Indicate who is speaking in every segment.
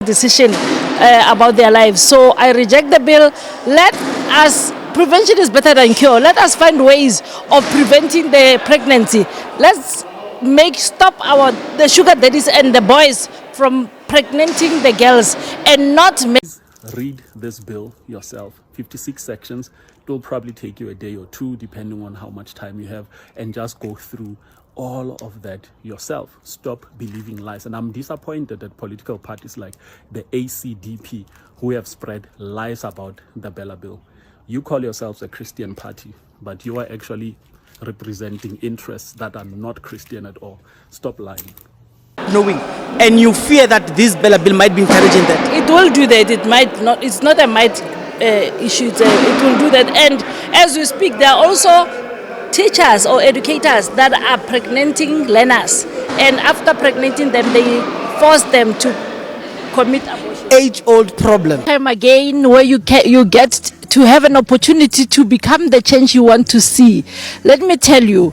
Speaker 1: decision about their lives. So I reject the bill. Let us, prevention is better than cure. Let us find ways of preventing the pregnancy. Let's stop the sugar daddies and the boys from pregnanting the girls and not make.
Speaker 2: Read this bill yourself. 56 sections. It will probably take you a day or two depending on how much time you have, and just go through all of that yourself. Stop believing lies. And I'm disappointed at political parties like the ACDP who have spread lies about the BELA bill. You call yourselves a Christian party, but you are actually representing interests that are not Christian at all. Stop lying.
Speaker 3: Knowing, and you fear that this BELA bill might be encouraging that.
Speaker 1: It will do that. It might not. It's not a might issue. It will do that. And as we speak, there are also teachers or educators that are pregnanting learners, and after pregnanting them, they force them to commit abortion.
Speaker 3: Age-old problem.
Speaker 1: Time again, where you get to have an opportunity to become the change you want to see. Let me tell you,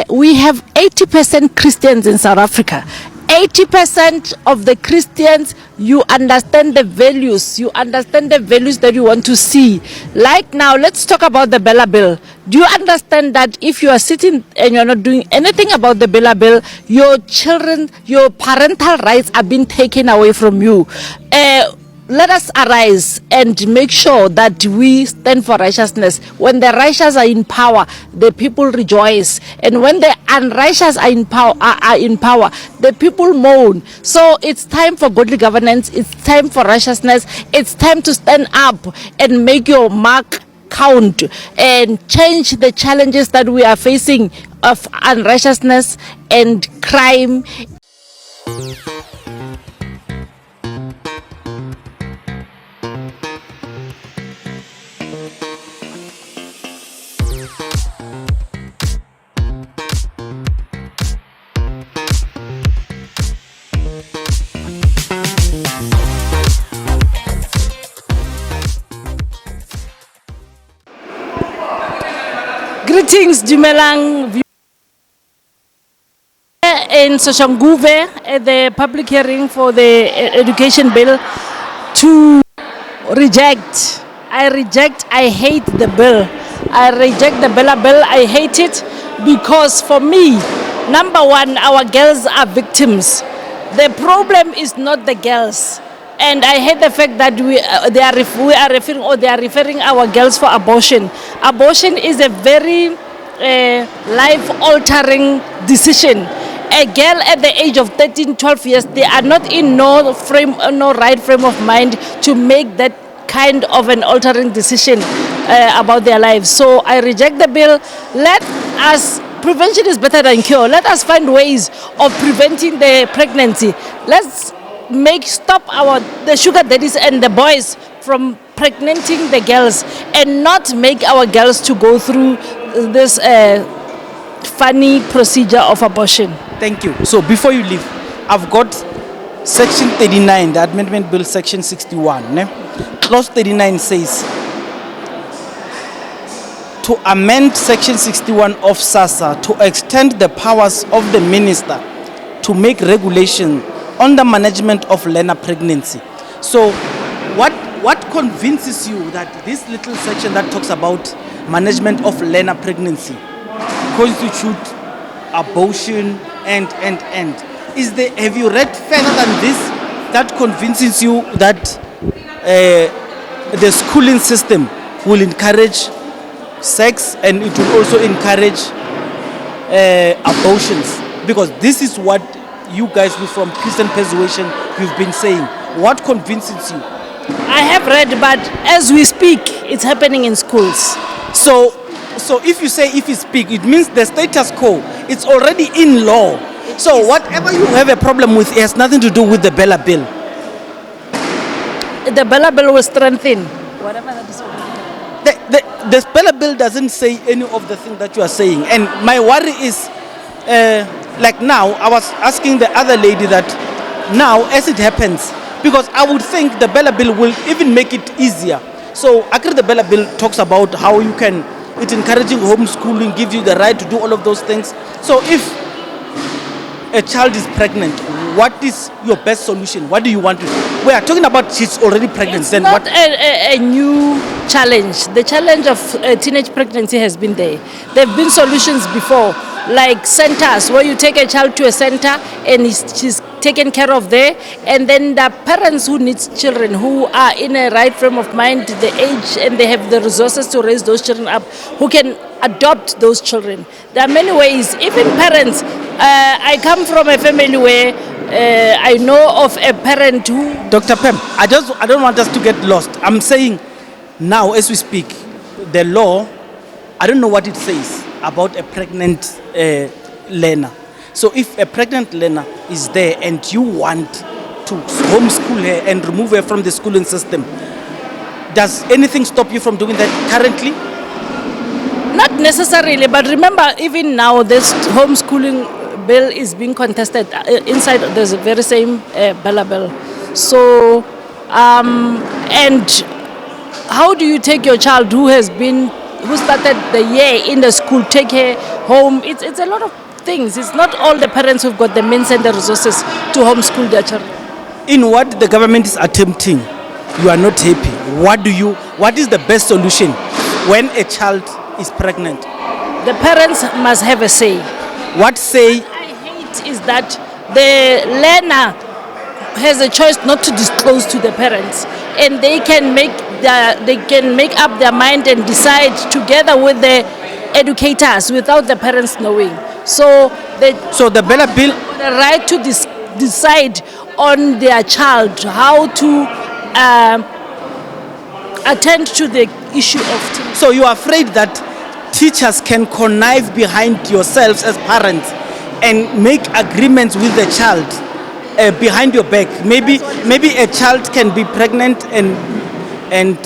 Speaker 1: we have 80% Christians in South Africa. 80% of the Christians, you understand the values. You understand the values that you want to see. Like now, let's talk about the BELA bill. Do you understand that if you are sitting and you're not doing anything about the BELA bill, your children, your parental rights are being taken away from you? Let us arise and make sure that we stand for righteousness. When the righteous are in power, the people rejoice, and when the unrighteous are in power, the people mourn. So it's time for godly governance. It's time for righteousness. It's time to stand up and make your mark count and change the challenges that we are facing of unrighteousness and crime. Greetings, Dumelang. In Soshanguve, at the public hearing for the education bill, to reject. I hate the bill. I reject the BELA bill. I hate it because for me, number one, our girls are victims. The problem is not the girls. And I hate the fact that they are referring our girls for abortion. Abortion is a very life-altering decision. A girl at the age of 13, 12 years, they are not in no right frame of mind to make that kind of an altering decision about their lives. So I reject the bill. Prevention is better than cure. Let us find ways of preventing the pregnancy. Let's stop the sugar daddies and the boys from pregnanting the girls, and not make our girls to go through this funny procedure of abortion.
Speaker 3: Thank you. So before you leave, I've got section 39, the amendment bill section 61. Clause 39 says to amend section 61 of SASSA to extend the powers of the minister to make regulation on the management of learner pregnancy. So what convinces you that this little section that talks about management of learner pregnancy constitute abortion and have you read further than this that convinces you that the schooling system will encourage sex and it will also encourage abortions? Because this is what you guys from Christian Persuasion you've been saying. What convinces you?
Speaker 1: I have read, but as we speak, it's happening in schools.
Speaker 3: So if you say if you speak, it means the status quo, it's already in law. So whatever you have a problem with, it has nothing to do with the BELA bill.
Speaker 1: The BELA bill will strengthen whatever that is.
Speaker 3: The BELA bill doesn't say any of the things that you are saying. And my worry is, like now, I was asking the other lady that now, as it happens, because I would think the BELA bill will even make it easier. So, actually, the BELA bill talks about how you can, it's encouraging homeschooling, gives you the right to do all of those things. So, if a child is pregnant, what is your best solution? What do you want to? We are talking about she's already pregnant.
Speaker 1: It's
Speaker 3: Then
Speaker 1: not
Speaker 3: what?
Speaker 1: a new challenge. The challenge of teenage pregnancy has been there. There have been solutions before, like centers where you take a child to a center and she's taken care of there, and then the parents who need children who are in a right frame of mind, the age, and they have the resources to raise those children up, who can adopt those children. There are many ways. Even parents. I come from a family where I know of a parent who.
Speaker 3: Dr. Pem, I don't want us to get lost. I'm saying now as we speak, the law, I don't know what it says about a pregnant learner. So if a pregnant learner is there and you want to homeschool her and remove her from the schooling system, does anything stop you from doing that currently?
Speaker 1: Not necessarily, but remember, even now, this homeschooling bill is being contested inside the very same BELA bill. So, and how do you take your child who started the year in the school, take her home? It's a lot of things. It's not all the parents who've got the means and the resources to homeschool their children.
Speaker 3: In what the government is attempting, you are not happy. What is the best solution when a child is pregnant?
Speaker 1: The parents must have a say.
Speaker 3: What say?
Speaker 1: I hate is that the learner has a choice not to disclose to the parents, and they can make up their mind and decide together with the educators without the parents knowing. So
Speaker 3: the BELA bill,
Speaker 1: the right to decide on their child how to attend to the issue of.
Speaker 3: So you are afraid that teachers can connive behind yourselves as parents and make agreements with the child behind your back. Maybe a child can be pregnant and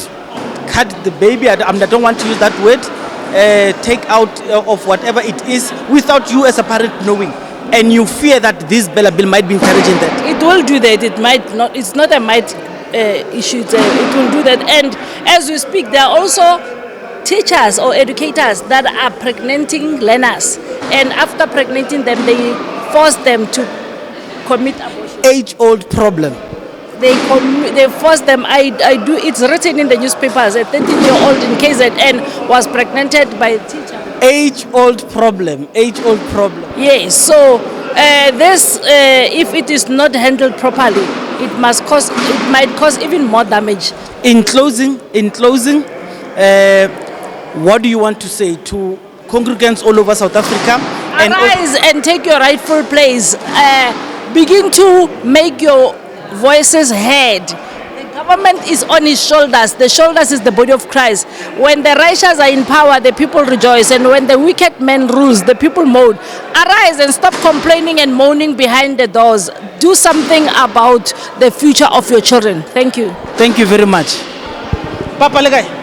Speaker 3: cut the baby. I don't want to use that word. Take out of whatever it is without you as a parent knowing, and you fear that this BELA bill might be encouraging that.
Speaker 1: It will do that. It might not. It's not a might issue. It will do that. And as we speak, there are also teachers or educators that are pregnanting learners, and after pregnanting them, they force them to commit abortion.
Speaker 3: Age-old problem.
Speaker 1: They force them. It's written in the newspapers. A 13-year-old in KZN was pregnanted by a teacher.
Speaker 3: Age-old problem. Age-old problem.
Speaker 1: Yes. So this, if it is not handled properly, it might cause even more damage.
Speaker 3: In closing, what do you want to say to congregants all over South Africa?
Speaker 1: Arise and take your rightful place. Begin to make your voices heard. The government is on his shoulders. The shoulders is the body of Christ. When the righteous are in power, the people rejoice. And when the wicked man rules, the people moan. Arise and stop complaining and moaning behind the doors. Do something about the future of your children. Thank you.
Speaker 3: Thank you very much. Papa Legai.